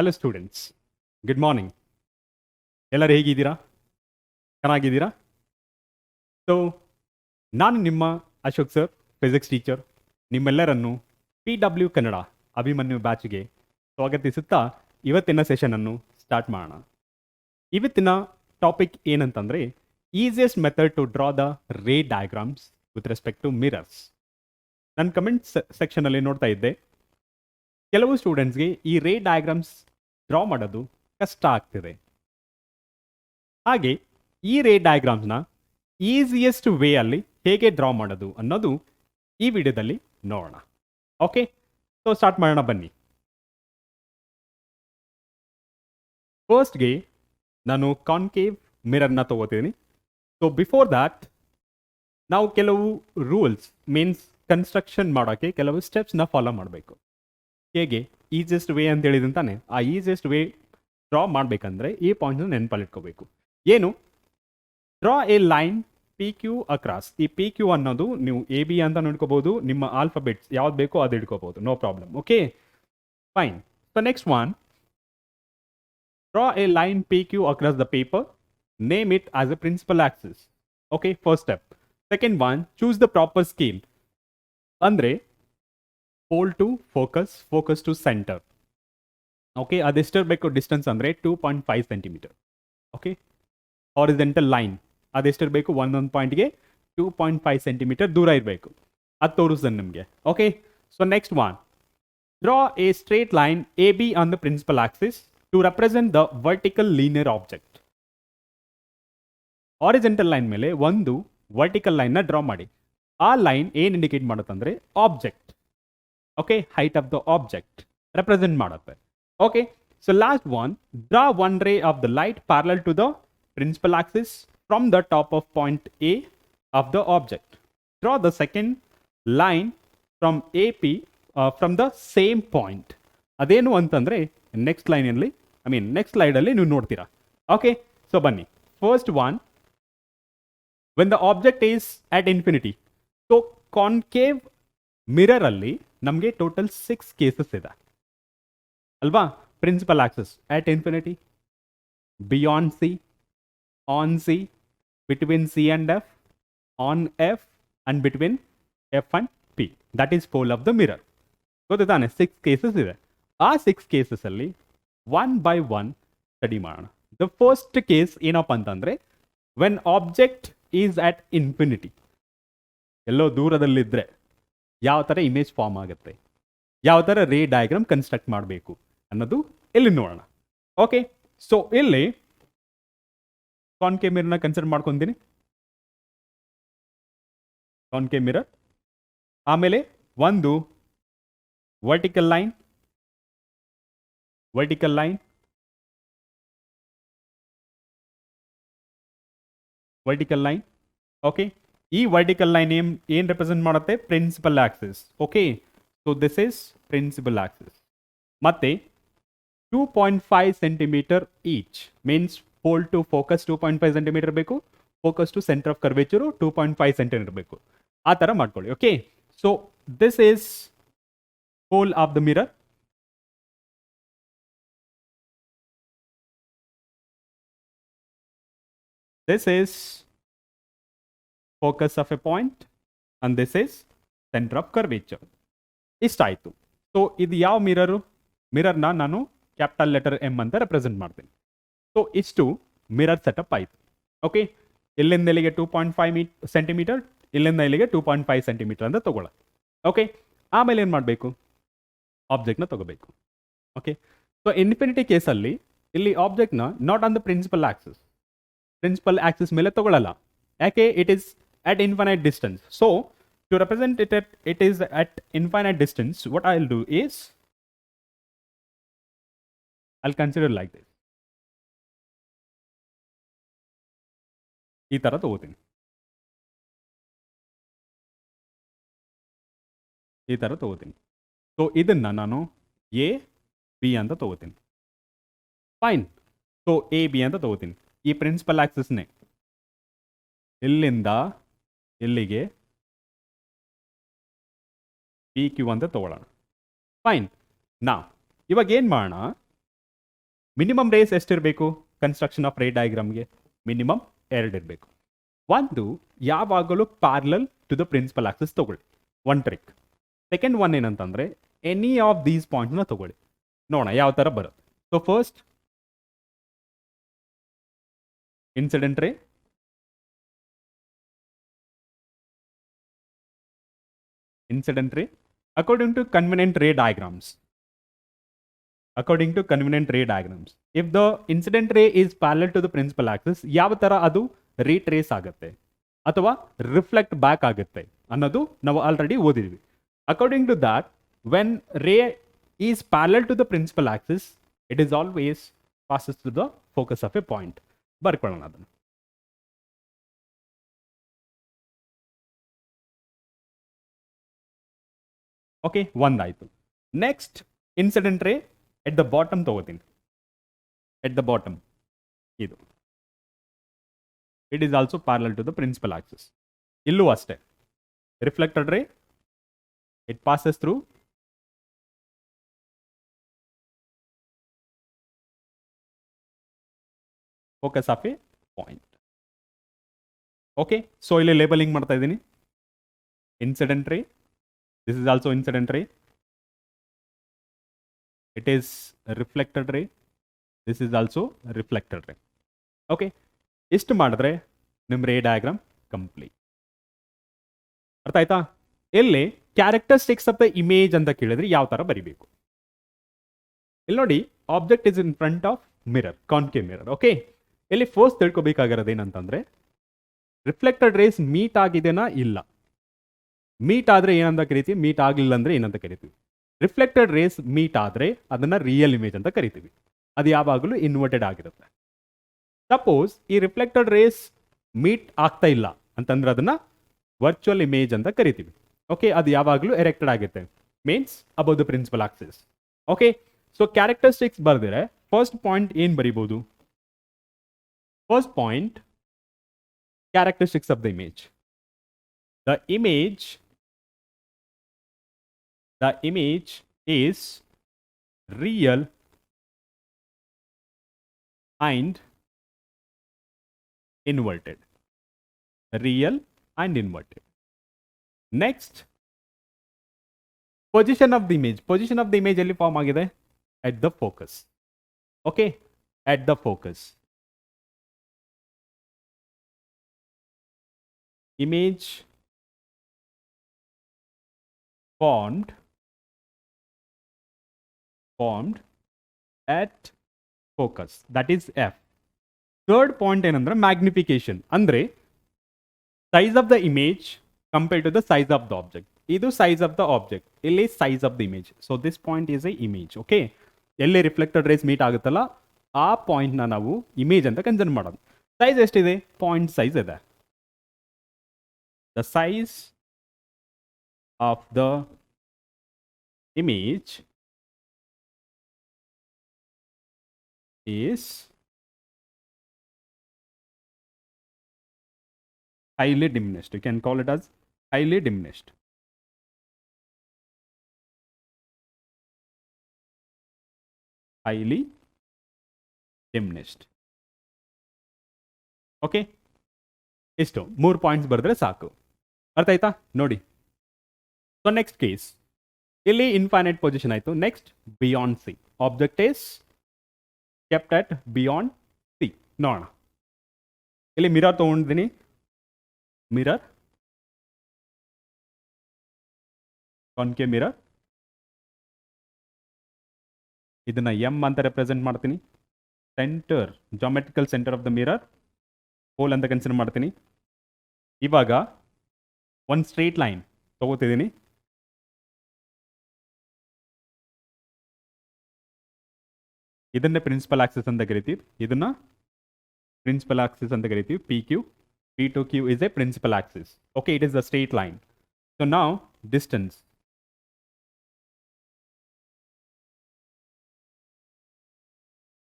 Hello students, good morning. ಎಲ್ಲರೂ ಹೇಗಿದ್ದೀರಾ? ಚೆನ್ನಾಗಿದ್ದೀರಾ? ಸೊ ನಾನು ನಿಮ್ಮ ಅಶೋಕ್ ಸರ್, ಫಿಸಿಕ್ಸ್ ಟೀಚರ್, ನಿಮ್ಮೆಲ್ಲರನ್ನು PW ಕನ್ನಡ ಅಭಿಮನ್ಯು ಬ್ಯಾಚ್ಗೆ ಸ್ವಾಗತಿಸುತ್ತಾ ಇವತ್ತಿನ ಸೆಷನನ್ನು ಸ್ಟಾರ್ಟ್ ಮಾಡೋಣ. ಇವತ್ತಿನ ಟಾಪಿಕ್ ಏನಂತಂದರೆ easiest method to draw the ray diagrams with respect to mirrors. ನನ್ನ ಕಮೆಂಟ್ ಸೆಕ್ಷನಲ್ಲಿ ನೋಡ್ತಾ ಇದ್ದೆ, ಕೆಲವು ಸ್ಟೂಡೆಂಟ್ಸ್ಗೆ ಈ ರೇ ಡಯಾಗ್ರಾಮ್ಸ್ ಡ್ರಾ ಮಾಡೋದು ಕಷ್ಟ ಆಗ್ತಿದೆ. ಹಾಗೆ ಈ ರೇ ಡಯಾಗ್ರಾಮ್ಸ್ನ ಈಸಿಯೆಸ್ಟ್ ವೇ ಅಲ್ಲಿ ಹೇಗೆ ಡ್ರಾ ಮಾಡೋದು ಅನ್ನೋದು ಈ ವಿಡಿಯೋದಲ್ಲಿ ನೋಡೋಣ. ಓಕೆ, ಸೊ ಸ್ಟಾರ್ಟ್ ಮಾಡೋಣ ಬನ್ನಿ. ಫಸ್ಟ್ಗೆ ನಾನು ಕಾನ್ಕೇವ್ ಮಿರರ್ನ ತಗೋತೀನಿ. ಸೊ ಬಿಫೋರ್ ದ್ಯಾಟ್ ನಾವು ಕೆಲವು ರೂಲ್ಸ್ ಮೀನ್ಸ್ ಕನ್ಸ್ಟ್ರಕ್ಷನ್ ಮಾಡೋಕ್ಕೆ ಕೆಲವು ಸ್ಟೆಪ್ಸ್ನ ಫಾಲೋ ಮಾಡಬೇಕು. ಹೇಗೆ ಈಸಿಯೆಸ್ಟ್ ವೇ ಅಂತ ಹೇಳಿದಂತಾನೆ, ಆ ಈಸಿಯೆಸ್ಟ್ ವೇ ಡ್ರಾ ಮಾಡಬೇಕಂದ್ರೆ ಈ ಪಾಯಿಂಟ್ನ ನೆನಪಲ್ಲಿ ಇಟ್ಕೋಬೇಕು. ಏನು? Draw a line PQ across. ಈ PQ ಅನ್ನೋದು ನೀವು AB ಅಂತ ನೋಡ್ಕೋಬಹುದು, ನಿಮ್ಮ ಆಲ್ಫಾಬೆಟ್ಸ್ ಯಾವ್ದು ಬೇಕೋ ಅದು ಇಟ್ಕೋಬಹುದು, no problem. Okay, fine. So next one, draw a line PQ across the paper, name it as a principal axis. Okay, first step. Second one, choose the proper scale. ಅಂದರೆ pole to focus, focus to centre. Okay, ಅದೆಷ್ಟಿರಬೇಕು distance ಅಂದರೆ 2.5 centimetre. Okay, horizontal line ಅದೆಷ್ಟಿರಬೇಕು, ಒಂದೊಂದು ಪಾಯಿಂಟ್ಗೆ 2.5 centimetre ದೂರ ಇರಬೇಕು. ಅದು ತೋರಿಸ್ದೆ ನಿಮಗೆ. Okay, so next one, draw a straight line AB on the principal axis to represent the vertical linear object. Horizontal line ಮೇಲೆ ಒಂದು ವರ್ಟಿಕಲ್ ಲೈನ್ನ ಡ್ರಾ ಮಾಡಿ. ಆ ಲೈನ್ ಏನು ಇಂಡಿಕೇಟ್ ಮಾಡುತ್ತಂದ್ರೆ object. Okay, height of the object represent ಮಾಡುತ್ತೆ. Okay, so last one, draw one ray of the light parallel to the principal axis from the top of point A of the object. Draw the second line from AP from the same point. ಅದೇನು ಅಂತಂದರೆ next ಲೈನಲ್ಲಿ next ಸ್ಲೈಡಲ್ಲಿ ನೀವು ನೋಡ್ತೀರಾ. Okay, so ಬನ್ನಿ. First one, when the object is at infinity. So concave ಮಿರರಲ್ಲಿ ನಮಗೆ total 6 cases ಇದೆ ಅಲ್ವಾ? Principal axis at infinity, beyond C, on C, between C and F, on F, and between F and P. That is pole of the mirror. ಗೊತ್ತಾನೆ, 6 cases ಇದೆ. ಆ 6 ಕೇಸಸಲ್ಲಿ one by one study ಮಾಡೋಣ. The first case ಏನಪ್ಪ ಅಂತಂದರೆ, when object is at infinity, ಎಲ್ಲೋ ದೂರದಲ್ಲಿದ್ದರೆ ಯಾವ ಥರ ಇಮೇಜ್ ಫಾರ್ಮ್ ಆಗುತ್ತೆ, ಯಾವ ಥರ ರೇ ಡಯಾಗ್ರಾಮ್ ಕನ್ಸ್ಟ್ರಕ್ಟ್ ಮಾಡಬೇಕು ಅನ್ನೋದು ಇಲ್ಲಿ ನೋಡೋಣ. ಓಕೆ, ಸೊ ಇಲ್ಲಿ ಕಾನ್ಕೇವ್ ಮಿರರ್ನ ಕನ್ಸಿಡರ್ ಮಾಡ್ಕೊತೀನಿ. ಕಾನ್ಕೇವ್ ಮಿರರ್, ಆಮೇಲೆ ಒಂದು vertical line, vertical line, vertical line. Okay, ಈ ವರ್ಟಿಕಲ್ ಲೈನ್ ಏನು ರೆಪ್ರೆಸೆಂಟ್ ಮಾಡುತ್ತೆ? Principal axis. Okay, so this is principal axis. ಮತ್ತೆ 2.5 centimetre each means pole to focus 2.5 centimetre ಬೇಕು, focus to centre of curvature 2.5 centimetre ಬೇಕು. ಆ ಥರ ಮಾಡ್ಕೊಳ್ಳಿ. Okay, so this is pole of the mirror. This is focus of a point and this is centre of curvature. ಇಷ್ಟಾಯಿತು. So ಇದು ಯಾವ mirror? ಮಿರರ್ನ ನಾನು ಕ್ಯಾಪಿಟಲ್ ಲೆಟರ್ M ಅಂತ ರೆಪ್ರೆಸೆಂಟ್ ಮಾಡ್ತೀನಿ. ಸೊ ಇಷ್ಟು ಮಿರರ್ ಸೆಟಪ್ ಆಯಿತು. ಓಕೆ, ಇಲ್ಲಿಂದ ಇಲ್ಲಿಗೆ 2.5 ಸೆಂಟಿಮೀಟರ್, ಇಲ್ಲಿಂದ ಇಲ್ಲಿಗೆ 2.5 ಸೆಂಟಿಮೀಟರ್ ಅಂತ ತಗೊಳ್ಳ. ಓಕೆ, ಆಮೇಲೆ ಏನು ಮಾಡಬೇಕು? ಆಬ್ಜೆಕ್ಟ್ನ ತಗೋಬೇಕು. ಓಕೆ, ಸೊ ಇನ್ಫಿನಿಟಿ ಕೇಸಲ್ಲಿ ಇಲ್ಲಿ ಆಬ್ಜೆಕ್ಟ್ನ not on the principal axis, principal axis ಮೇಲೆ ತಗೊಳ್ಳಲ್ಲ. ಯಾಕೆ? It is at infinite distance. So to represent it is at infinite distance, what I will do is I'll consider like this. ಈ ಥರ ತಗೋತೀನಿ, ಈ ಥರ ತಗೋತೀನಿ. ಸೊ ಇದನ್ನು ನಾನು AB ಅಂತ ತಗೋತೀನಿ. ಫೈನ್. ಸೊ AB ಅಂತ ತಗೋತೀನಿ. ಈ ಪ್ರಿನ್ಸಿಪಲ್ ಆಕ್ಸಿಸ್ನೇ ಇಲ್ಲಿಂದ ಇಲ್ಲಿಗೆ PQ ಅಂತ ತಗೊಳ್ಳೋಣ. ಫೈನ್. ನಾ ಇವಾಗ ಏನು ಮಾಡೋಣ? ಮಿನಿಮಮ್ ರೇಸ್ ಎಷ್ಟಿರಬೇಕು ಕನ್ಸ್ಟ್ರಕ್ಷನ್ ಆಫ್ ರೇ ಡಯಾಗ್ರಾಮ್ಗೆ? ಮಿನಿಮಮ್ 2 ಇರಬೇಕು. ಒಂದು ಯಾವಾಗಲೂ parallel to the principal axis ತಗೊಳ್ಳಿ, ಒನ್ ಟ್ರಿಕ್. ಸೆಕೆಂಡ್ ಒನ್ ಏನಂತಂದ್ರೆ ಎನಿ ಆಫ್ ದೀಸ್ ಪಾಯಿಂಟ್ನ ತಗೊಳ್ಳಿ, ನೋಡೋಣ ಯಾವ ಥರ ಬರುತ್ತೆ. So first incident ray, according to convenient ray diagrams, if the incident ray is parallel to the principal axis, ಯಾವ ತರ ಅದು ರೀಟ್ರೇಸ್ ಆಗುತ್ತೆ ಅಥವಾ ರಿಫ್ಲೆಕ್ಟ್ ಬ್ಯಾಕ್ ಆಗುತ್ತೆ ಅನ್ನೋದು ನಾವು ಆಲ್ರೆಡಿ ಓದಿದ್ವಿ. According to that, when ray is parallel to the principal axis, it is always passes to the focus of a point. ಬರ್ಕೊಳ್ಳೋಣ ಅದನ್ನು. ಓಕೆ, ಒಂದಾಯ್ತು. ನೆಕ್ಸ್ಟ್ ಇನ್ಸಿಡೆಂಟ್ ರೇ ಎಟ್ ದ ಬಾಟಮ್ ತಗೋತೀನಿ, ಎಟ್ ದ ಬಾಟಮ್ ಇದು, it is also parallel to the principal axis. ಇಲ್ಲೂ ಅಷ್ಟೇ reflected ray, it passes through focus of a point. Okay, so ಇಲ್ಲಿ labelling ಮಾಡ್ತಾ ಇದ್ದೀನಿ. Incident ray, this is also incident ray, it is reflected ray, this is also reflected ray. Okay, ಇಷ್ಟು ಮಾಡಿದ್ರೆ ನಿಮ್ಮ ray diagram complete. ಅರ್ಥ ಆಯ್ತಾ? ಇಲ್ಲಿ characteristics of the image ಅಂತ ಕೇಳಿದ್ರೆ ಯಾವ ತರ ಬರಿಬೇಕು? ಇಲ್ಲಿ ನೋಡಿ, object is in front of mirror, concave mirror. Okay, ಇಲ್ಲಿ ಫಸ್ಟ್ ತಿಳ್ಕೊಬೇಕಾಗಿರೋದು ಏನಂತಂದ್ರೆ ರಿಫ್ಲೆಕ್ಟೆಡ್ ರೇಸ್ ಮೀಟ್ ಆಗಿದೆನಾ ಇಲ್ಲ. ಮೀಟ್ ಆದರೆ ಏನಂತ ಕರಿತೀವಿ, ಮೀಟ್ ಆಗಲಿಲ್ಲ ಅಂದರೆ ಏನಂತ ಕರಿತೀವಿ. ರಿಫ್ಲೆಕ್ಟೆಡ್ ರೇಸ್ ಮೀಟ್ ಆದರೆ ಅದನ್ನು ರಿಯಲ್ ಇಮೇಜ್ ಅಂತ ಕರಿತೀವಿ. ಅದು ಯಾವಾಗಲೂ ಇನ್ವರ್ಟೆಡ್ ಆಗಿರುತ್ತೆ. ಸಪೋಸ್ ಈ ರಿಫ್ಲೆಕ್ಟೆಡ್ ರೇಸ್ ಮೀಟ್ ಆಗ್ತಾ ಇಲ್ಲ ಅಂತಂದ್ರೆ ಅದನ್ನು ವರ್ಚುವಲ್ ಇಮೇಜ್ ಅಂತ ಕರಿತೀವಿ. ಓಕೆ, ಅದು ಯಾವಾಗಲೂ ಎರೆಕ್ಟೆಡ್ ಆಗುತ್ತೆ, means above the principal axis. Okay, so characteristics ಬರೆದಿರೆ ಫಸ್ಟ್ ಪಾಯಿಂಟ್ ಏನು ಬರಿಬೋದು? First point characteristics of the image. The image is real and inverted. Real and inverted. Next, position of the image. Position of the image ಎಲ್ಲಿ form ಆಗಿದೆ? At the focus. Okay, at the focus. Image formed at focus, that is F. Third point ಏನಂದ್ರೆ magnification, ಅಂದ್ರೆ size of the image compared to the size of the object. ಇದು size of the object, ಇಲ್ಲಿ size of the image. So this point is a image. Okay, ಎಲ್ಲಿ reflected rays meet ಆಗುತ್ತಲ್ಲ ಆ ಪಾಯಿಂಟ್ನ ನಾವು image ಅಂತ consider ಮಾಡೋದು. Size ಎಷ್ಟಿದೆ? ಪಾಯಿಂಟ್ ಸೈಜ್ ಇದೆ. The size of the image is highly diminished. You can call it as highly diminished. Highly diminished. Okay, ಇಷ್ಟು 3 ಪಾಯಿಂಟ್ಸ್ ಬರೆದ್ರೆ ಸಾಕು. ಅರ್ಥ ಆಯ್ತಾ? ನೋಡಿ, ಸೊ ನೆಕ್ಸ್ಟ್ ಕೇಸ್, ಇಲ್ಲಿ ಇನ್ಫೈನೈಟ್ ಪೊಸಿಷನ್ ಆಯಿತು. Next beyond C, object is kept at beyond C. ನೋಡೋಣ, ಇಲ್ಲಿ ಮಿರರ್ ತೊಗೊಂಡಿದ್ದೀನಿ. ಮಿರರ್, ಕಾನ್ಕೇವ್ ಮಿರರ್, ಇದನ್ನ ಎಂ ಅಂತ ರೆಪ್ರೆಸೆಂಟ್ ಮಾಡ್ತೀನಿ. Centre, geometrical centre of the mirror pole ಅಂತ ಕನ್ಸಿಡರ್ ಮಾಡ್ತೀನಿ. ಇವಾಗ ಒಂದು ಸ್ಟ್ರೇಟ್ ಲೈನ್ ತಗೋತಿದ್ದೀನಿ. ಇದನ್ನೇ ಪ್ರಿನ್ಸಿಪಲ್ ಆಕ್ಸಿಸ್ ಅಂತ ಕರಿತೀವಿ. ಇದನ್ನ ಪ್ರಿನ್ಸಿಪಲ್ ಆಕ್ಸಿಸ್ ಅಂತ ಕರಿತೀವಿ. P Q, P to Q is a principal axis. Okay, it is the straight line. So ನಾವು ಡಿಸ್ಟೆನ್ಸ್,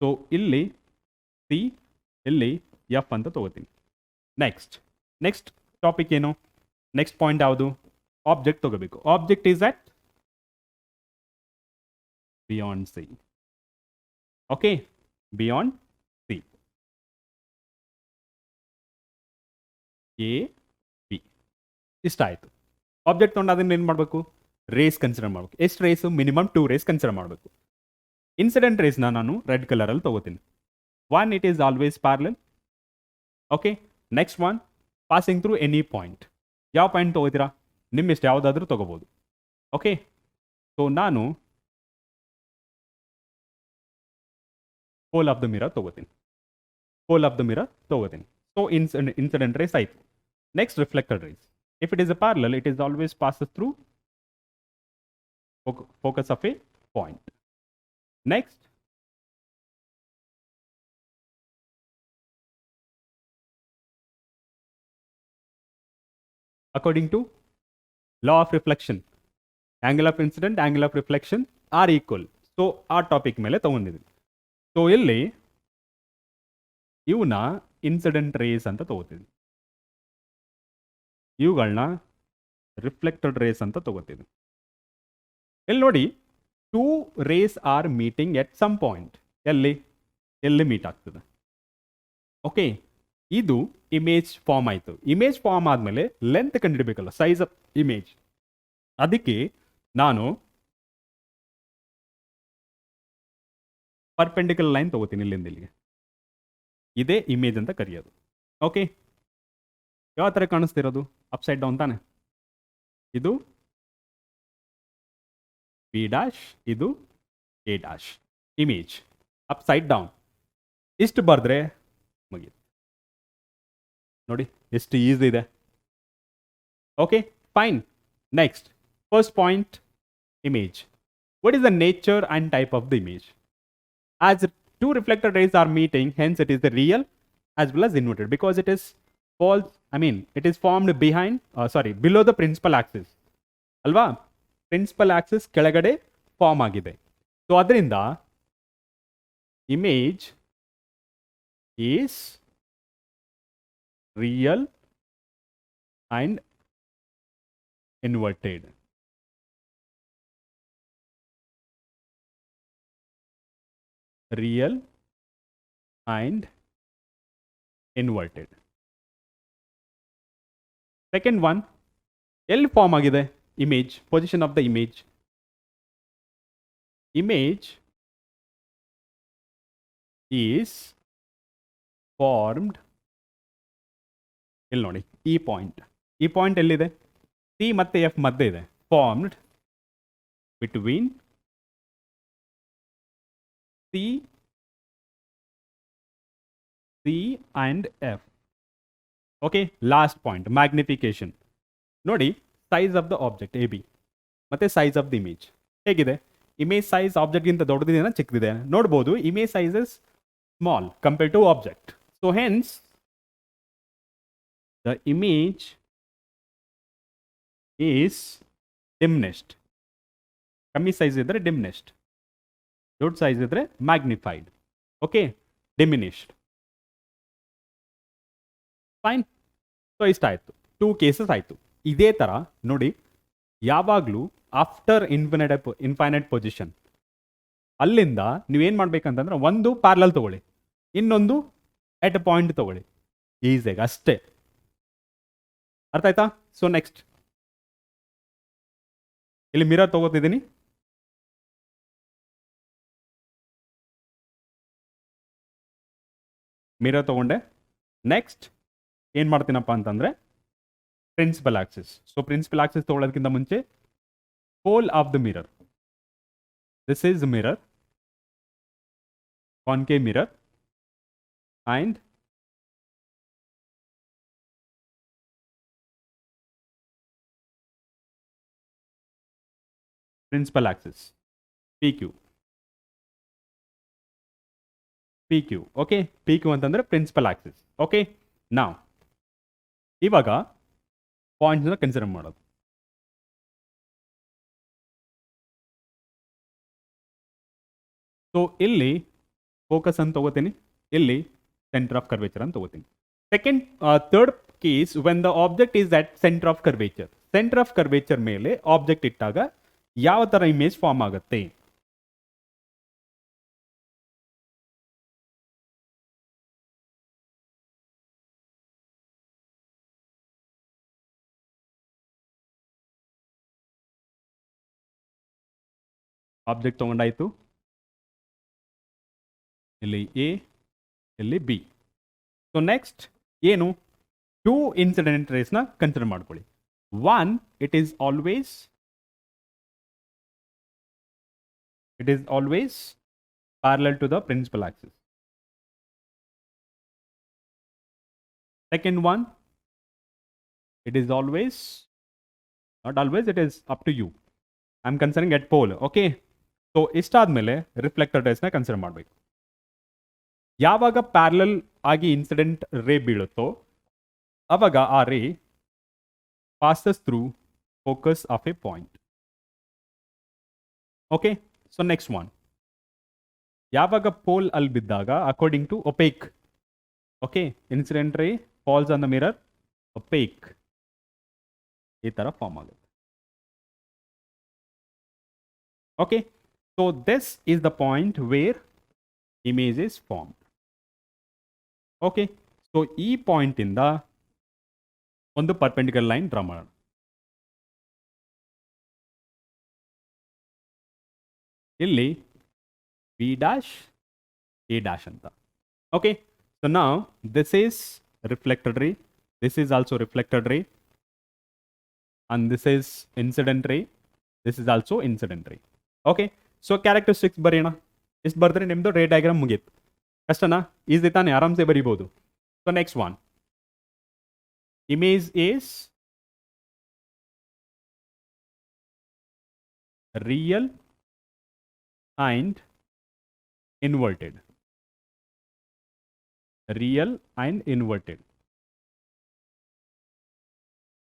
ಸೊ ಇಲ್ಲಿ ಸಿ, ಇಲ್ಲಿ ಎಫ್ ಅಂತ ತಗೋತೀನಿ. ನೆಕ್ಸ್ಟ್ ಟಾಪಿಕ್ ಏನು? ನೆಕ್ಸ್ಟ್ ಪಾಯಿಂಟ್ ಯಾವುದು? ಆಬ್ಜೆಕ್ಟ್ ತಗೋಬೇಕು. Object is at beyond C. Okay, beyond C, A B. ಇಷ್ಟ ಆಯಿತು. ಆಬ್ಜೆಕ್ಟ್ ತೊಗೊಂಡು ಅದನ್ನ ಏನು ಮಾಡಬೇಕು, ರೇಸ್ ಕನ್ಸಿಡರ್ ಮಾಡಬೇಕು. ಎಷ್ಟು ರೇಸು, ಮಿನಿಮಮ್ 2 ರೇಸ್ ಕನ್ಸಿಡರ್ ಮಾಡಬೇಕು. ಇನ್ಸಿಡೆಂಟ್ ರೇಸ್ನ ನಾನು ರೆಡ್ ಕಲರಲ್ಲಿ ತೊಗೋತೀನಿ. 1 it is always parallel. Okay, next one passing through any point. ಯಾವ ಪಾಯಿಂಟ್ ತೊಗೋತೀರಾ, ನಿಮ್ಮಿಷ್ಟ ಯಾವುದಾದ್ರೂ ತೊಗೋಬೋದು. ಓಕೆ, ಸೊ ನಾನು ಪೋಲ್ ಆಫ್ ದ ಮಿರರ್ ತೊಗೋತೀನಿ. ಸೊ ಇನ್ಸಿಡೆಂಟ್ ರೇಸ್ ಆಯಿತು. Next reflected rays. If it is a parallel, it is always passes through focus of a point. Next, according to law of reflection, angle of incident, angle of reflection are equal. So ಆ topic ಮೇಲೆ ತಗೊಂಡಿದ್ದೀನಿ. So ಇಲ್ಲಿ ಇವನ್ನ incident rays ಅಂತ ತಗೋತಿದ್ವಿ, ಇವುಗಳನ್ನ reflected race ಅಂತ ತಗೋತೀವಿ. ಇಲ್ಲಿ ನೋಡಿ, 2 rays are meeting at some point. ಎಲ್ಲಿ ಮೀಟ್ ಆಗ್ತದೆ. ಓಕೆ, ಇದು ಇಮೇಜ್ ಫಾರ್ಮ್ ಆಯಿತು. ಇಮೇಜ್ ಫಾರ್ಮ್ ಆದಮೇಲೆ ಲೆಂತ್ ಕಂಡುಹಿಡಬೇಕಲ್ಲ, ಸೈಜ್ ಆಫ್ ಇಮೇಜ್. ಅದಕ್ಕೆ ನಾನು ಪರ್ಪೆಂಡಿಕ್ಯುಲರ್ ಲೈನ್ ತಗೋತೀನಿ ಇಲ್ಲಿಂದ ಇಲ್ಲಿಗೆ. ಇದೇ ಇಮೇಜ್ ಅಂತ ಕರೆಯೋದು. ಓಕೆ, ಯಾವ ಥರ ಕಾಣಿಸ್ತಿರೋದು, ಅಪ್ಸೈಡ್ ಡೌನ್ ತಾನೆ. ಇದು ಬಿ ಡ್ಯಾಶ್, ಇದು A dash. Image upside down. ಇಷ್ಟು ಬರೆದ್ರೆ ಮುಗಿತು. ನೋಡಿ ಎಷ್ಟು ಈಸಿ ಇದೆ. Okay, fine. Next, first point, image. What is the nature and type of the image? As 2 reflected rays are meeting, hence it is the real as well as inverted, because it is false. It is formed below the principal axis ಅಲ್ವಾ. Principal Axis ಕೆಳಗಡೆ form ಆಗಿದೆ. So ಅದರಿಂದ image is real and inverted. Real and inverted. Second one, ಎಲ್ಲಿ form ಆಗಿದೆ image? Position of the image. Image is formed, ಇಲ್ಲಿ ನೋಡಿ, ಈ point ಎಲ್ಲಿದೆ? ಸಿ ಮತ್ತೆ ಎಫ್ ಮಧ್ಯೆ ಇದೆ. Formed between C and F. Okay, last point, magnification. ನೋಡಿ, size of the object A B ಮತ್ತೆ ಸೈಜ್ ಆಫ್ ದ ಇಮೇಜ್ ಹೇಗಿದೆ? ಇಮೇಜ್ ಸೈಜ್ ಆಬ್ಜೆಕ್ಟ್ಗಿಂತ ದೊಡ್ಡದಿದೆ, ಚಿಕ್ಕದಿದೆ ನೋಡ್ಬೋದು. Image size is small compare to object. So hence the image is diminished. ಕಮ್ಮಿ size ಇದ್ರೆ diminished, ದೊಡ್ಡ ಸೈಜ್ ಇದ್ರೆ magnified. Okay, diminished. Fine. So ಇಷ್ಟ ಆಯಿತು, 2 ಕೇಸಸ್ ಆಯಿತು. ಇದೇ ಥರ ನೋಡಿ, ಯಾವಾಗಲೂ ಆಫ್ಟರ್ ಇನ್ಫೈನೈಟ್ ಪೊಸಿಷನ್ ಅಲ್ಲಿಂದ ನೀವೇನು ಮಾಡ್ಬೇಕಂತಂದ್ರೆ, ಒಂದು ಪ್ಯಾರಲಲ್ ತಗೊಳ್ಳಿ, ಇನ್ನೊಂದು ಎಟ್ ಅ ಪಾಯಿಂಟ್ ತಗೊಳ್ಳಿ, ಈಸಿಯಾಗಿ ಅಷ್ಟೇ. ಅರ್ಥ ಆಯ್ತಾ? ಸೊ ನೆಕ್ಸ್ಟ್, ಇಲ್ಲಿ ಮಿರರ್ ತಗೋತಿದ್ದೀನಿ. ಮಿರರ್ ತಗೊಂಡೆ. ನೆಕ್ಸ್ಟ್ ಏನು ಮಾಡ್ತೀನಪ್ಪ ಅಂತಂದರೆ, principal axis. So principal axis ತಗೊಳ್ಳೋದಕ್ಕಿಂತ ಮುಂಚೆ pole of the mirror. This is mirror, concave mirror and principal axis P Q. Okay, P Q ಅಂತಂದರೆ ಪ್ರಿನ್ಸಿಪಲ್ ಆಕ್ಸಿಸ್. ಓಕೆ, ನಾವು ಇವಾಗ ಪಾಯಿಂಟ್ಸ್ನ ಕನ್ಸಿಡರ್ ಮಾಡೋದು. ಸೊ ಇಲ್ಲಿ ಫೋಕಸ್ ಅಂತ ತಗೋತೀನಿ, ಇಲ್ಲಿ ಸೆಂಟರ್ ಆಫ್ ಕರ್ವೇಚರ್ ಅಂತ ತಗೋತೀನಿ. Third case, when the object is at centre of curvature. Centre of curvature ಮೇಲೆ ಆಬ್ಜೆಕ್ಟ್ ಇಟ್ಟಾಗ ಯಾವ ಥರ ಇಮೇಜ್ ಫಾರ್ಮ್ ಆಗುತ್ತೆ? ಆಬ್ಜೆಕ್ಟ್ ತೊಗೊಂಡಾಯ್ತು, ಇಲ್ಲಿ ಎ, ಇಲ್ಲಿ ಬಿ. ಸೊ ನೆಕ್ಸ್ಟ್ ಏನು, ಟೂ ಇನ್ಸಿಡೆಂಟ್ ರೇಸ್ನ ಕನ್ಸಿಡರ್ ಮಾಡ್ಕೊಳ್ಳಿ. One, it is always parallel to the principal axis. Second one, it is always, not always, it is up to you. I'm considering at pole. Okay. So ಇಷ್ಟಾದ್ಮೇಲೆ reflector ರೇಸ್ನ consider ಮಾಡಬೇಕು. ಯಾವಾಗ parallel ಆಗಿ incident ರೇ ಬೀಳುತ್ತೋ ಅವಾಗ ಆ ray passes through focus of a point. Okay. So next one, ಯಾವಾಗ pole ಅಲ್ಲಿ ಬಿದ್ದಾಗ according to opaque, okay, incident ray falls on the mirror, opaque, ಈ ತರ ಫಾರ್ಮ್ ಆಗುತ್ತೆ. Okay. So this is the point where image is form. Okay. So ಈ point ಇಂದ ಒಂದು perpendicular line draw ಮಾಡೋಣ. ಇಲ್ಲಿ ಬಿ ಡ್ಯಾಶ್ ಎ ಡ್ಯಾಶ್ ಅಂತ. Okay. So now this is reflected ray, this is also reflected ray, and this is incident ray, this is also incident ray. Okay. So characteristics ಬರೆಯೋಣ. ಇಷ್ಟು ಬರೆದ್ರೆ ನಿಮ್ಮದು ray diagram ಮುಗೀತು. ಕಷ್ಟನಾ? Easy ತಾನೆ, ಆರಾಮ್ಸೆ ಬರೀಬಹುದು. So next one, image is real and inverted. Real and inverted.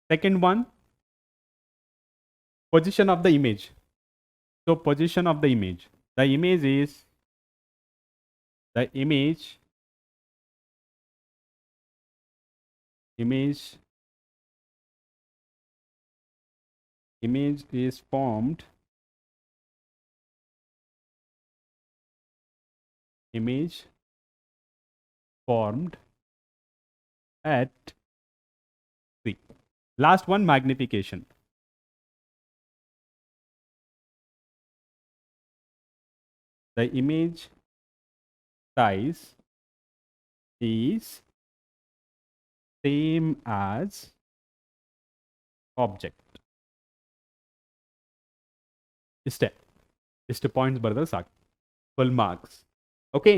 Second one, position of the image. So position of the image. The image is formed at C. Last one, magnification. The image size is same as object. ಇಷ್ಟೇ points ಬರೆದ್ರೆ ಸಾಕು, full marks. Okay.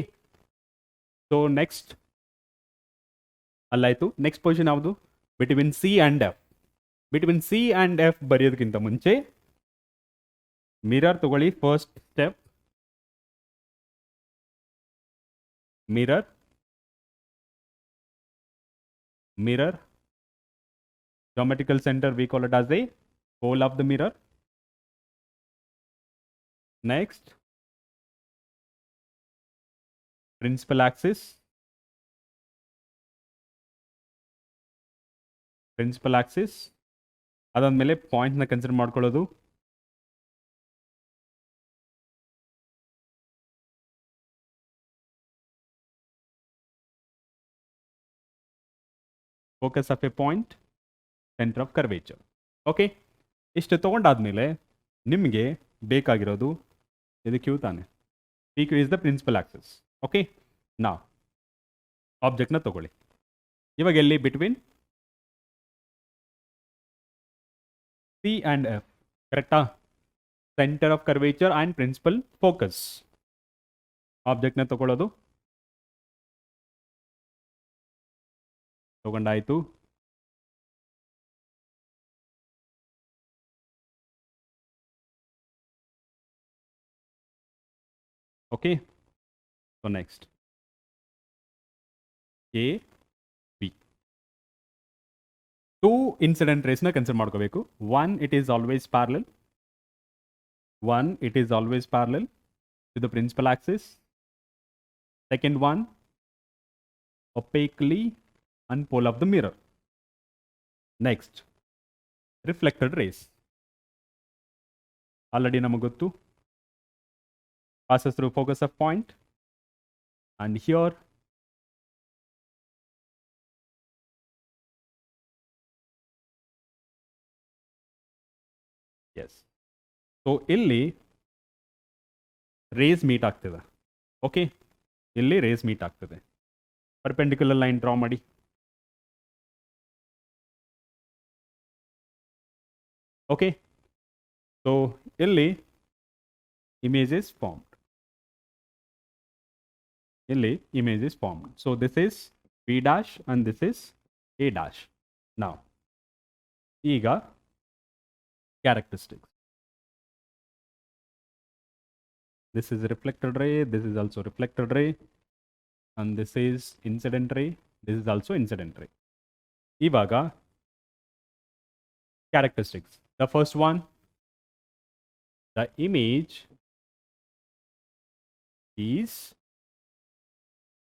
So next ಅಲ್ಲಾಯ್ತು. Next position ಯಾವುದು? Between C and F. Between C and F ಬರೆಯೋದಕ್ಕಿಂತ ಮುಂಚೆ mirror ತಗೊಳ್ಳಿ. First step, mirror geometrical center, we call it as a pole of the mirror. Next, principal axis, ಅದಾದ್ಮೇಲೆ point ನ consider ಮಾಡ್ಕೊಳ್ಳೋದು. Focus of a point, centre of curvature. Okay. ಇಷ್ಟು ತಗೊಂಡಾದ್ಮೇಲೆ ನಿಮಗೆ ಬೇಕಾಗಿರೋದು ಇದು ಕ್ಯೂ ತಾನೆ. P Q is the principal axis. Okay. ನಾವು ಆಬ್ಜೆಕ್ಟ್ನ ತಗೊಳ್ಳಿ. ಇವಾಗ ಎಲ್ಲಿ? Between C and F. ಕರೆಕ್ಟಾ? Centre of curvature and principal focus. ಆಬ್ಜೆಕ್ಟ್ನ ತಗೊಳ್ಳೋದು. ತಗೊಂಡಾಯ್ತು. Okay. So next A B, two incident ರೇಸ್ನ ಕನ್ಸಿಡರ್ ಮಾಡ್ಕೋಬೇಕು. One, it is always parallel to the principal axis. Second one, opaquely on pole of the mirror. Next, reflected rays. Already ನಮಗೆ ಗೊತ್ತು, passes through focus of point, and here yes. So ಇಲ್ಲಿ race meet ಆಗ್ತದೆ. Okay, ಇಲ್ಲಿ race meet ಆಗ್ತದೆ. Perpendicular line draw ಮಾಡಿ. Okay, so ಇಲ್ಲಿ image is formed. Illi image is formed. So this is B dash and this is A dash. Now, ega characteristics. This is reflected ray, this is also reflected ray, and this is incident ray, this is also incident ray. Ivaga characteristics. The first one, the image is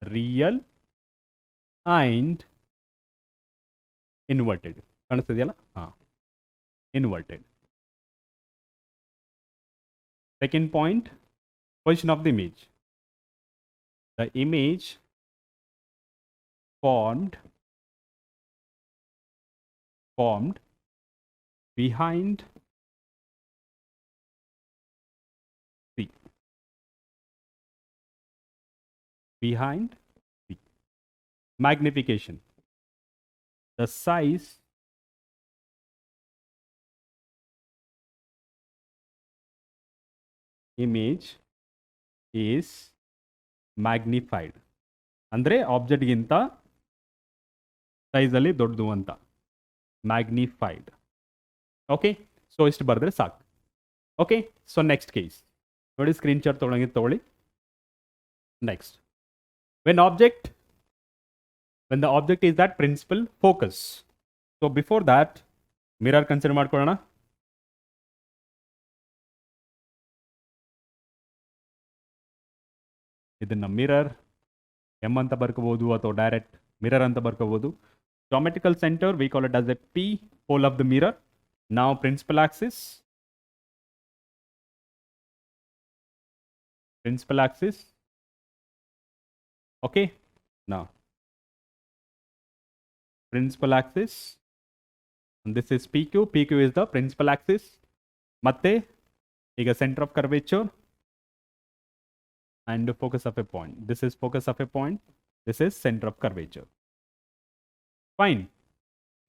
real and inverted. ಕಾಣಿಸ್ತಿದೆಯಲ್ಲ? Inverted. Second point, position of the image. The image formed behind C. Behind C. Magnification. The size image is magnified. ಅಂದರೆ ಆಬ್ಜೆಕ್ಟ್ಗಿಂತ ಸೈಜಲ್ಲಿ ದೊಡ್ಡದು ಅಂತ. Magnified. Okay, so ಇಷ್ಟು ಬರೆದ್ರೆ ಸಾಕು. Okay, so next case ನೋಡಿ, screenshot ತೊಗೊಳಂಗೆ next, when the object is at principal focus. So before that, mirror consider ಮಾಡ್ಕೊಳ್ಳೋಣ. ಇದನ್ನ ಮಿರರ್ ಎಂ ಅಂತ ಬರ್ಕೋಬಹುದು ಅಥವಾ ಡೈರೆಕ್ಟ್ ಮಿರರ್ ಅಂತ ಬರ್ಕೋಬಹುದು. Geometrical center, we call it as a P, pole of the mirror. Now principal axis. Okay, now principal axis, and this is PQ. PQ is the principal axis. Matte ಈಗ center of curvature and focus of a point. This is focus of a point. This is center of curvature. Fine.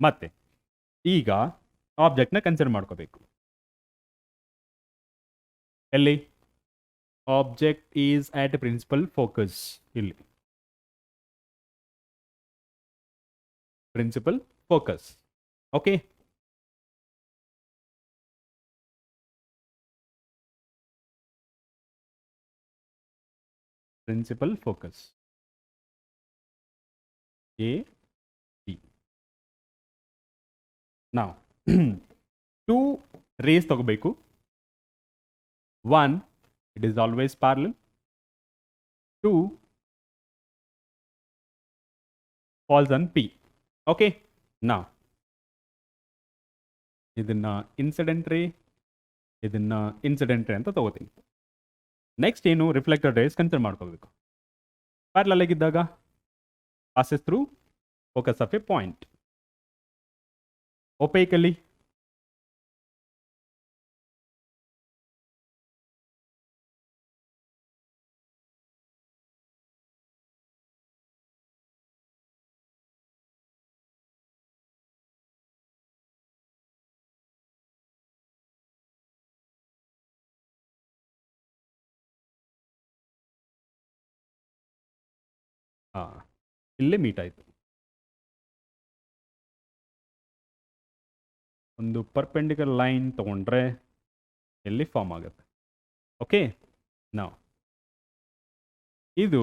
ಮತ್ತೆ ಈಗ object ನ consider ಮಾಡ್ಕೋಬೇಕು. ಎಲ್ಲಿ object is at principal focus. ಇಲ್ಲಿ principal focus. Okay, principal focus A, B. Now, two rays ತಗೋಬೇಕು. One, it is always parallel. Two, falls on P. Okay, now ಇದನ್ನ incident ರೇ, ಇದನ್ನ ಇನ್ಸಿಡೆಂಟ್ ರೇ ಅಂತ ತಗೋತೀನಿ. ನೆಕ್ಸ್ಟ್ ಏನು, ರಿಫ್ಲೆಕ್ಟೆಡ್ ರೇಸ್ ಕನ್ಸಿಡರ್ ಮಾಡ್ಕೋಬೇಕು. ಪ್ಯಾರಲಲ್ ಆಗಿದ್ದಾಗ passes through focus of a point. Opaquely, ಇಲ್ಲೇ ಮೀಟ್ ಆಯಿತು. ಒಂದು ಪರ್ಪೆಂಡಿಕ್ಯುಲರ್ ಲೈನ್ ತಗೊಂಡ್ರೆ ಎಲ್ಲಿ ಫಾರ್ಮ್ ಆಗುತ್ತೆ. ಓಕೆ, ನಾವು ಇದು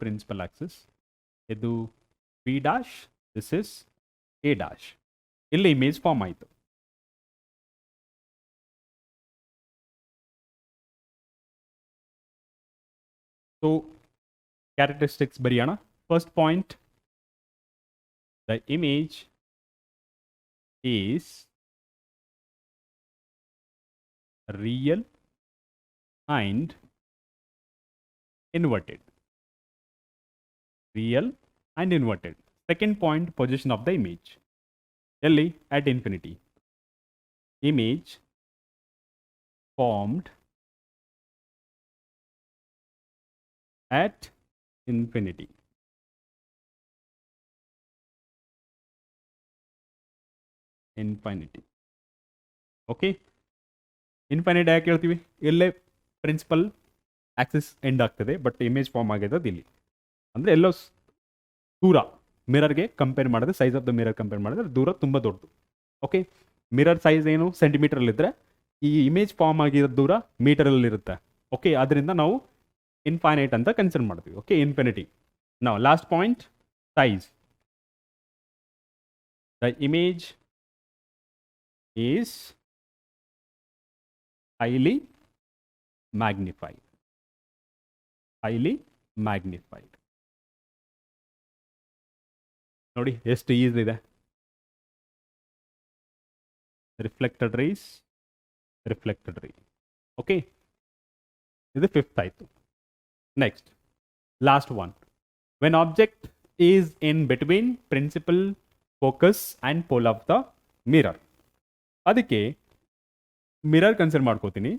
ಪ್ರಿನ್ಸಿಪಲ್ ಆಕ್ಸಿಸ್, ಇದು B dash, this is A dash. ಇಲ್ಲಿ ಇಮೇಜ್ ಫಾರ್ಮ್ ಆಯಿತು. ಸೊ characteristics ಬರೆಯೋಣ. First point, the image is real and inverted. Real and inverted. Second point, position of the image. Early at infinity. Image formed at infinity. Infinity. Okay, infinite ಯಾಕೆ ಹೇಳ್ತೀವಿ? ಎಲ್ಲೇ principal Axis end ಆಗ್ತದೆ, but image form ಆಗಿರೋದು ಇಲ್ಲಿ. ಅಂದರೆ ಎಲ್ಲೋ ದೂರ ಮಿರರ್ಗೆ compare ಮಾಡಿದ್ರೆ, size of the mirror compare ಮಾಡಿದ್ರೆ ದೂರ ತುಂಬ ದೊಡ್ಡದು. ಓಕೆ, ಮಿರರ್ ಸೈಜ್ ಏನು ಸೆಂಟಿಮೀಟರಲ್ಲಿದ್ದರೆ, ಈ ಇಮೇಜ್ ಫಾರ್ಮ್ ಆಗಿರೋ ದೂರ ಮೀಟರಲ್ಲಿರುತ್ತೆ. ಓಕೆ, ಅದರಿಂದ ನಾವು ಇನ್ಫೈನೈಟ್ ಅಂತ ಕನ್ಸಿಡರ್ ಮಾಡ್ತೀವಿ. Okay, infinity. ನಾವು last point, size. The image is highly magnified. Highly magnified. ನೋಡಿ ಎಷ್ಟು ಈಸಿ ಇದೆ. Reflected rays, reflected ray. Okay, ಇದು ಫಿಫ್ತ್ ಆಯಿತು. Next last one, when object is in between principal, focus and pole of the mirror. ಅದಕ್ಕೆ mirror consider ಮಾಡ್ಕೋತೀನಿ.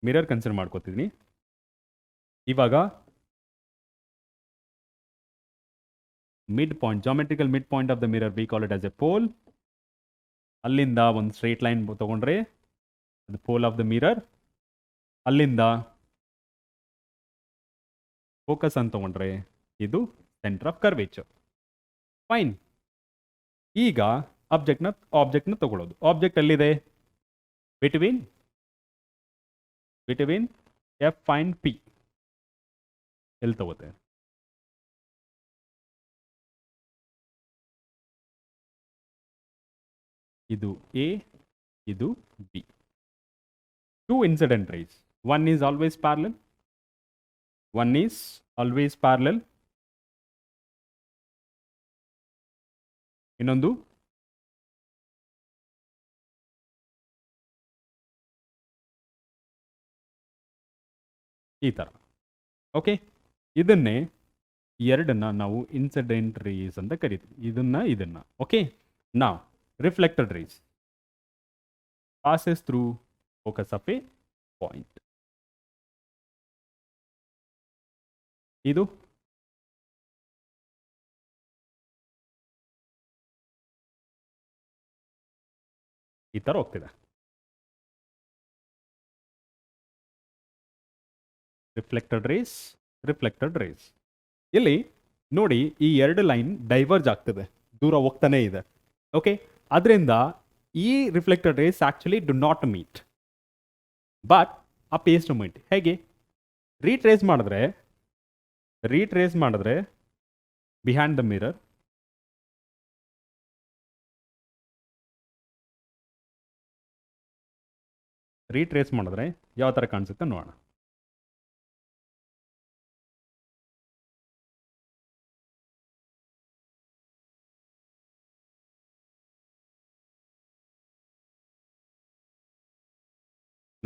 Mirror consider ಮಾಡ್ಕೋತೀನಿ. ಇವಾಗ mid point, geometrical mid point of the mirror, we call it as a pole. ಅಲ್ಲಿಂದ ಒಂದು straight line ತಗೊಂಡ್ರೆ ಅದು pole of the mirror. ಅಲ್ಲಿಂದ focus ಅಂತ ತಗೊಂಡ್ರೆ ಇದು ಸೆಂಟರ್ ಆಫ್ ಕರ್ವೇಚರ್. ಫೈನ್. ಈಗ ಆಬ್ಜೆಕ್ಟ್ನ ತಗೊಳ್ಳೋದು. ಆಬ್ಜೆಕ್ಟ್ ಎಲ್ಲಿದೆ? Between F and P. ಎಲ್ಲಿ ತಗೋತೆ? ಇದು ಎ, ಇದು B. Two incident rays. One is always parallel, ಇನ್ನೊಂದು ಈ ಥರ. ಓಕೆ, ಇದನ್ನೇ ಎರಡನ್ನ ನಾವು ಇನ್ಸಿಡೆಂಟ್ ರೇಸ್ ಅಂತ ಕರಿತೀವಿ. ಇದನ್ನ. ಓಕೆ, ನಾವು reflected rays passes through focus of a point. ಇದು ಈ ಥರ ಹೋಗ್ತಿದೆ. Reflected rays. ಇಲ್ಲಿ ನೋಡಿ, ಈ ಎರಡು ಲೈನ್ ಡೈವರ್ಜ್ ಆಗ್ತದೆ, ದೂರ ಹೋಗ್ತಾನೆ ಇದೆ. ಓಕೆ, ಅದರಿಂದ ಈ reflected rays actually do not meet, but appears to meet. ಹೇಗೆ? ರೀಟ್ರೇಸ್ ಮಾಡಿದ್ರೆ ಬಿಹೈಂಡ್ ದ ಮಿರರ್, ಯಾವ ಥರ ಕಾಣಿಸುತ್ತೆ ನೋಡೋಣ.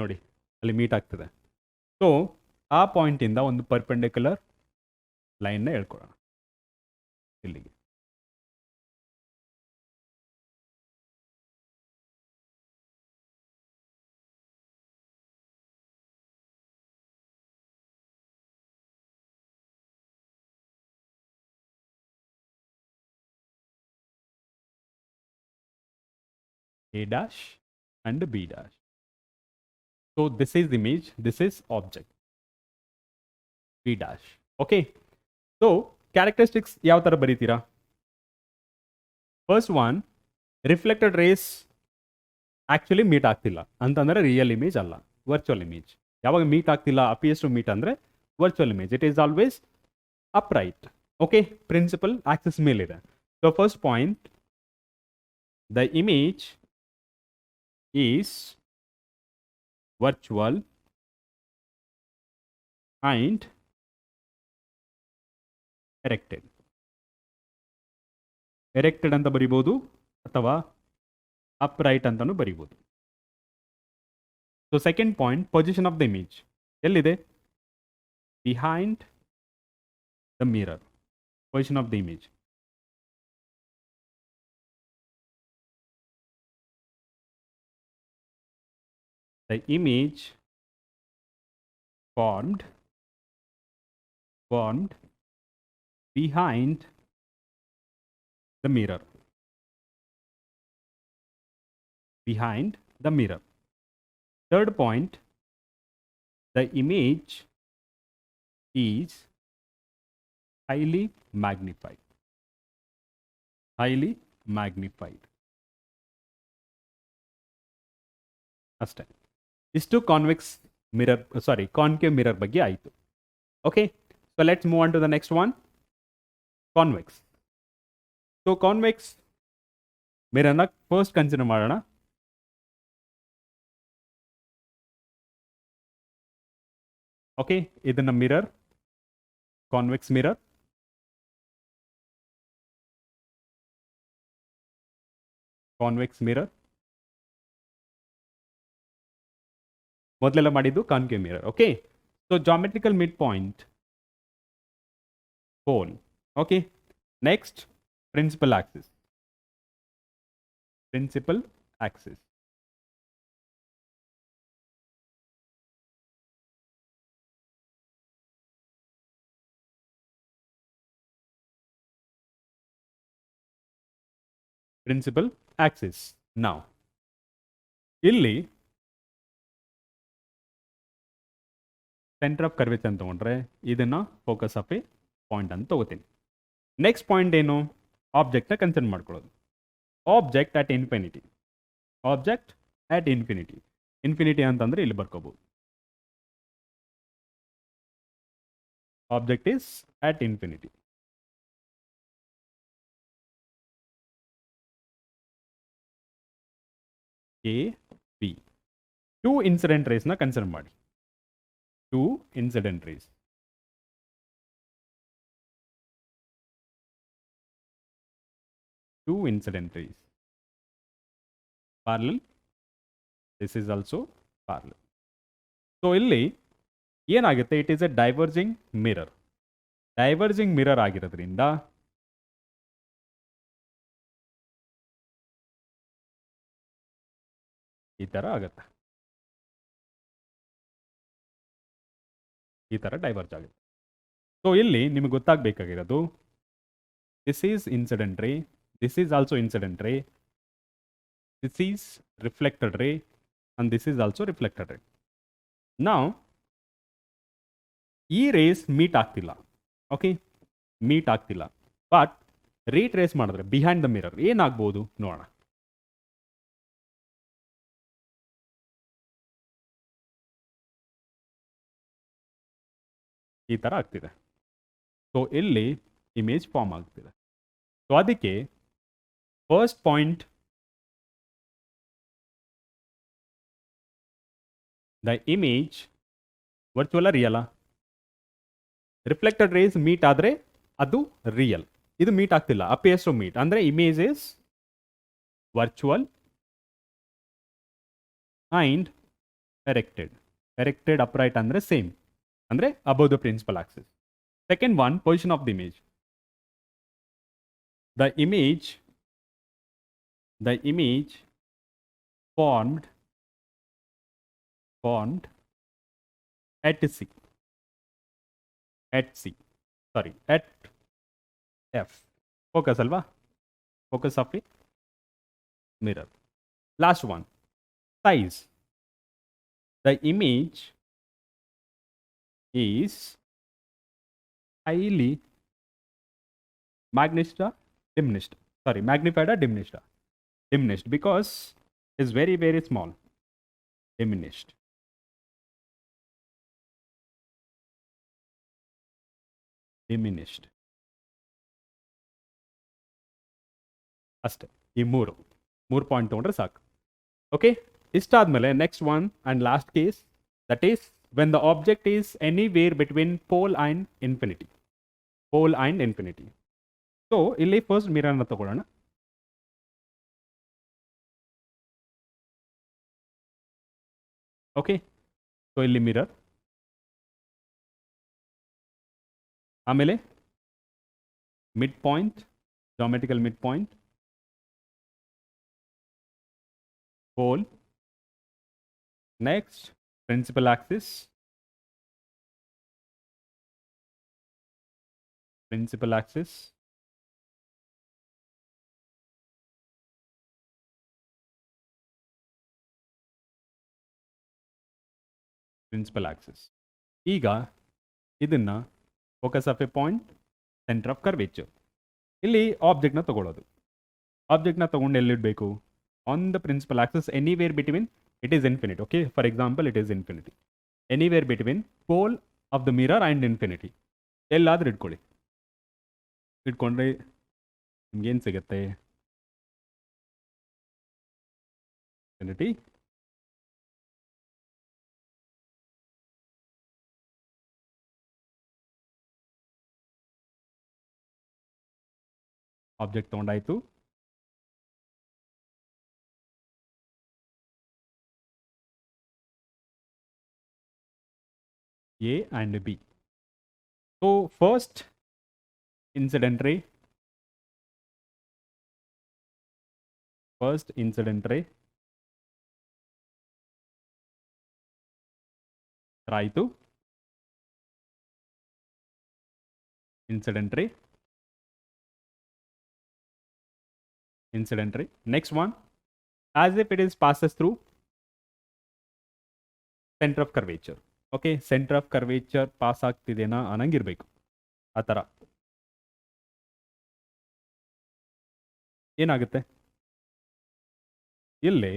ನೋಡಿ, ಅಲ್ಲಿ ಮೀಟ್ ಆಗ್ತದೆ. ಸೊ ಆ ಪಾಯಿಂಟಿಂದ ಒಂದು ಪರ್ಪೆಂಡಿಕ್ಯುಲರ್ ಲೈನ್ನ ಹೇಳ್ಕೊಳ್ಳೋಣ ಇಲ್ಲಿಗೆ. A dash and B dash. So this is image, this is object. B dash. Okay. So characteristics ಯಾವ ಥರ ಬರೀತೀರಾ? First one, reflected rays actually meet ಆಗ್ತಿಲ್ಲ ಅಂತಂದರೆ ರಿಯಲ್ ಇಮೇಜ್ ಅಲ್ಲ, ವರ್ಚುವಲ್ ಇಮೇಜ್. ಯಾವಾಗ ಮೀಟ್ ಆಗ್ತಿಲ್ಲ, ಅಪಿಯರ್ಸ್ ಟು ಮೀಟ್ ಅಂದರೆ virtual image. It is always upright. Okay, principal axis ಮೇಲಿದೆ. So first point, the image is virtual and erected. ಅಂತ ಬರಿಬಹುದು ಅಥವಾ ಅಪ್ರೈಟ್ ಅಂತಾನು ಬರಿಬಹುದು. So second point, position of the image ಎಲ್ಲಿದೆ? Behind the mirror. Position of the image. The image formed behind the mirror. Behind the mirror. Third point, the image is highly magnified. Highly magnified. ಅಷ್ಟೇ. ಇಷ್ಟು convex mirror concave mirror ಬಗ್ಗೆ ಆಯಿತು. Okay, so let's move on to the next one, convex. So convex ಮಿರರ್ನ first consider ಮಾಡೋಣ. Okay, ಇದನ್ನ mirror, convex mirror. Convex mirror ಮೊದಲೆಲ್ಲ ಮಾಡಿದ್ದು concave mirror. Okay, so geometrical mid point pole. Okay, next, principal axis. Principal axis. Principal axis. Now, ಇಲ್ಲಿ centre of curvature ಅಂತ ತಗೊಂಡ್ರೆ ಇದನ್ನ focus of a point ಅಂತ ತಗೋತೀನಿ. ನೆಕ್ಸ್ಟ್ ಪಾಯಿಂಟ್ ಏನು? ಆಬ್ಜೆಕ್ಟ್ನ ಕನ್ಸಿಡರ್ ಮಾಡ್ಕೊಳ್ಳೋದು. Object at infinity. Object at infinity. Infinity ಅಂತಂದ್ರೆ ಇಲ್ಲಿ ಬರ್ಕೋಬಹುದು. Object is at infinity. A B. 2 incident ರೇಸ್ನ ಕನ್ಸಿಡರ್ ಮಾಡಿ. 2 incident rays. Two incident rays. Parallel. This is also parallel. So ಇಲ್ಲಿ ಏನಾಗುತ್ತೆ? It is A diverging mirror. Diverging mirror ಆಗಿರೋದ್ರಿಂದ ಈ ತರ ಆಗುತ್ತೆ. ಈ ತರ ಡೈವರ್ಜ್ ಆಗುತ್ತೆ. ಸೊ ಇಲ್ಲಿ ನಿಮಗೆ ಗೊತ್ತಾಗಬೇಕಾಗಿರೋದು, this is incident ray, this is also incident ray, this is reflected ray, and this is also reflected ray. Now ಈ ರೇಸ್ ಮೀಟ್ ಆಗ್ತಿಲ್ಲ. ಓಕೆ, ಮೀಟ್ ಆಗ್ತಿಲ್ಲ. ಬಟ್ ರೀಟ್ರೇಸ್ ಮಾಡಿದ್ರೆ ಬಿಹೈಂಡ್ ದ ಮಿರರ್ ಏನಾಗ್ಬೋದು ನೋಡೋಣ. ಈ ತರ ಆಗ್ತಿದೆ. ಸೊ ಇಲ್ಲಿ ಇಮೇಜ್ ಫಾರ್ಮ್ ಆಗ್ತಿದೆ. ಸೊ ಅದಕ್ಕೆ first point, the image virtual real. Reflected rays meet ಆದರೆ ಅದು ರಿಯಲ್. ಇದು ಮೀಟ್ ಆಗ್ತಿಲ್ಲ, ಅಪಿಯರ್ಸ್ ಟು ಮೀಟ್ ಅಂದರೆ image is virtual and erected. Erected upright ಅಂದರೆ ಸೇಮ್, ಅಂದರೆ above the principal axis. Second one, position of the image. The image formed at C. At F. Focus alva. Focus of a mirror. Last one, size. The image is highly magnified or diminished. Diminished because it's very, very small. Diminished. ಅಷ್ಟೇ. ಈ ಮೂರು point ತಗೊಂಡ್ರೆ ಸಾಕು. Okay, ಇಷ್ಟಾದ್ಮೇಲೆ next one and last case, that is when the object is anywhere between pole and infinity. Pole and infinity. So ಇಲ್ಲಿ first ಮಿರರ್ನ ತಗೊಳ್ಳೋಣ. Okay, so ಇಲ್ಲಿ ಮಿರರ್, ಆಮೇಲೆ mid point, geometrical mid point, pole, next principal axis, principal axis, principal axis. ಈಗ ಇದನ್ನ focus of a point, centre of curvature. ಇಲ್ಲಿ ಆಬ್ಜೆಕ್ಟ್ನ ತಗೊಳ್ಳೋದು. ಆಬ್ಜೆಕ್ಟ್ನ ತಗೊಂಡು ಎಲ್ಲಿಡಬೇಕು? On the principal axis, anywhere between it is infinity. Okay, for example it is infinity. Anywhere between pole of the mirror and infinity. ಎಲ್ಲಾದ್ರೂ ಇಟ್ಕೊಳ್ಳಿ. ಇಟ್ಕೊಂಡ್ರೆ ನಿಮ್ಗೇನು ಸಿಗುತ್ತೆ? ಇನ್ಫಿನಿಟಿ. ಆಬ್ಜೆಕ್ಟ್ ತೊಗೊಂಡಾಯ್ತು. A and B. So first incident ray, try to incident ray. Next one, as if it is passes through center of curvature. Okay, centre of curvature pass ಆಗ್ತಿದೆನಾ ಅನ್ನಂಗಿರ್ಬೇಕು. ಆ ಥರ ಏನಾಗುತ್ತೆ? ಇಲ್ಲಿ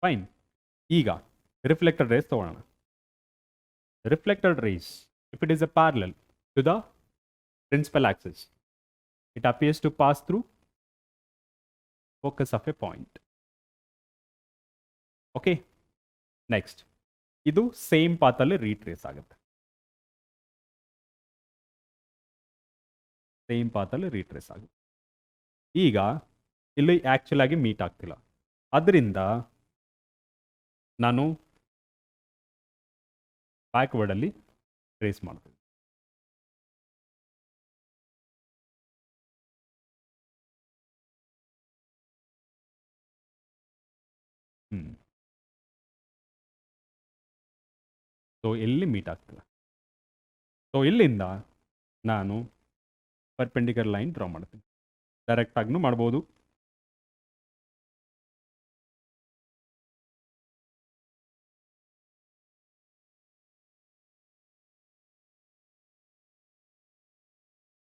ಫೈನ್. ಈಗ ರಿಫ್ಲೆಕ್ಟೆಡ್ ರೇಸ್ ತಗೊಳ್ಳೋಣ. Reflected rays, if it is a parallel to the principal axis, it appears to pass through focus of a point. Okay, next, ಇದು same ಪಾತಲ್ಲಿ ರೀಟ್ರೇಸ್ ಆಗುತ್ತೆ. ಈಗ ಇಲ್ಲಿ ಆಕ್ಚುಲ್ ಆಗಿ ಮೀಟ್ ಆಗ್ತಿಲ್ಲ. ಅದರಿಂದ ನಾನು ಬ್ಯಾಕ್ವರ್ಡ್ ಅಲ್ಲಿ ಟ್ರೇಸ್ ಮಾಡ್ತೀನಿ. ಸೊ ಎಲ್ಲಿ ಮೀಟ್ ಆಗ್ತಿಲ್ಲ. ಸೊ ಇಲ್ಲಿಂದ ನಾನು ಪರ್ಪೆಂಡಿಕ್ಯುಲರ್ ಲೈನ್ ಡ್ರಾ ಮಾಡ್ತೀನಿ. ಡೈರೆಕ್ಟ್ ಆಗಿ ಮಾಡ್ಬೋದು.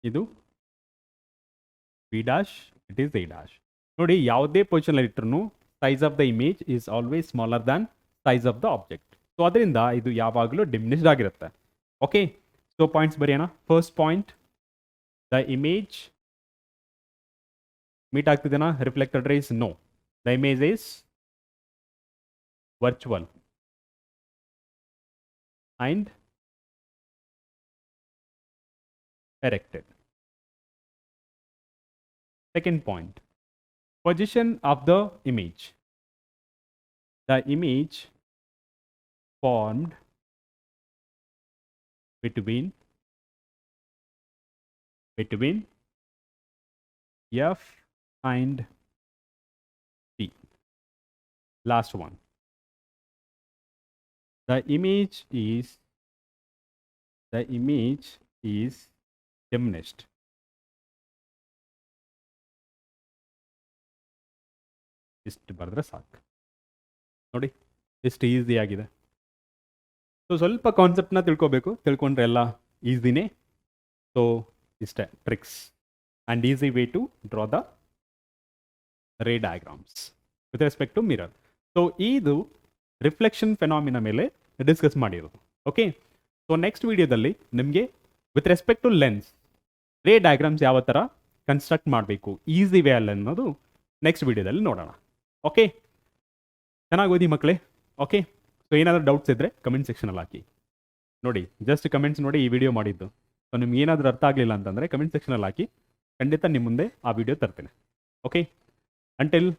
ಇದು B dash, it is A dash. ನೋಡಿ, ಯಾವುದೇ ಪೊಸಿಷನ್ ಇಟ್ಟರು size of the image is always smaller than size of the object. So ಅದರಿಂದ ಇದು ಯಾವಾಗಲೂ ಡಿಮಿನಿಷ್ಡ್ ಆಗಿರುತ್ತೆ. ಓಕೆ, ಸೊ ಪಾಯಿಂಟ್ಸ್ ಬರೆಯೋಣ. First point, the image meet ಆಗ್ತಿದೆನಾ? Reflected rays? No, the image is virtual and erected. Second point, position of the image. The image formed between F and P. Last one, the image is diminished. ಇಷ್ಟು ಬರೆದ್ರೆ ಸಾಕು. ನೋಡಿ, ಇಷ್ಟು easy ಆಗಿದೆ. So ಸ್ವಲ್ಪ ಕಾನ್ಸೆಪ್ಟ್ನ ತಿಳ್ಕೊಬೇಕು. ತಿಳ್ಕೊಂಡ್ರೆ ಎಲ್ಲ ಈಸಿನೇ. ಸೊ ಇಷ್ಟೇ tricks and easy way to draw the ray diagrams with respect to mirror. So ಇದು ರಿಫ್ಲೆಕ್ಷನ್ ಫೆನಾಮಿನ ಮೇಲೆ ಡಿಸ್ಕಸ್ ಮಾಡಿರೋದು. ಓಕೆ, ಸೊ ನೆಕ್ಸ್ಟ್ ವಿಡಿಯೋದಲ್ಲಿ ನಿಮಗೆ with respect to lens ray diagrams ಯಾವ ಥರ ಕನ್ಸ್ಟ್ರಕ್ಟ್ ಮಾಡಬೇಕು ಈಸಿ ವೇ ಅಲ್ಲಿ ಅನ್ನೋದು ನೆಕ್ಸ್ಟ್ ವಿಡಿಯೋದಲ್ಲಿ ನೋಡೋಣ. ಓಕೆ, ಚೆನ್ನಾಗಿ ಓದಿ ಮಕ್ಕಳೇ. ಓಕೆ, ಸೊ ಏನಾದರೂ ಡೌಟ್ಸ್ ಇದ್ದರೆ ಕಮೆಂಟ್ ಸೆಕ್ಷನಲ್ಲಿ ಹಾಕಿ. ನೋಡಿ, ಜಸ್ಟ್ ಕಮೆಂಟ್ಸ್ ನೋಡಿ ಈ ವಿಡಿಯೋ ಮಾಡಿದ್ದು. ಸೊ ನಿಮ್ಗೆ ಏನಾದರೂ ಅರ್ಥ ಆಗಲಿಲ್ಲ ಅಂತಂದರೆ ಕಮೆಂಟ್ ಸೆಕ್ಷನಲ್ಲಿ ಹಾಕಿ, ಖಂಡಿತ ನಿಮ್ಮ ಮುಂದೆ ಆ ವಿಡಿಯೋ ತರ್ತೇನೆ. ಓಕೆ, ಅಂಟಿಲ್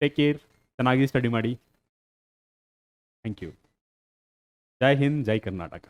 ಟೇಕ್ ಕೇರ್, ಚೆನ್ನಾಗಿ ಸ್ಟಡಿ ಮಾಡಿ. Thank you. ಜೈ ಹಿಂದ್, ಜೈ ಕರ್ನಾಟಕ.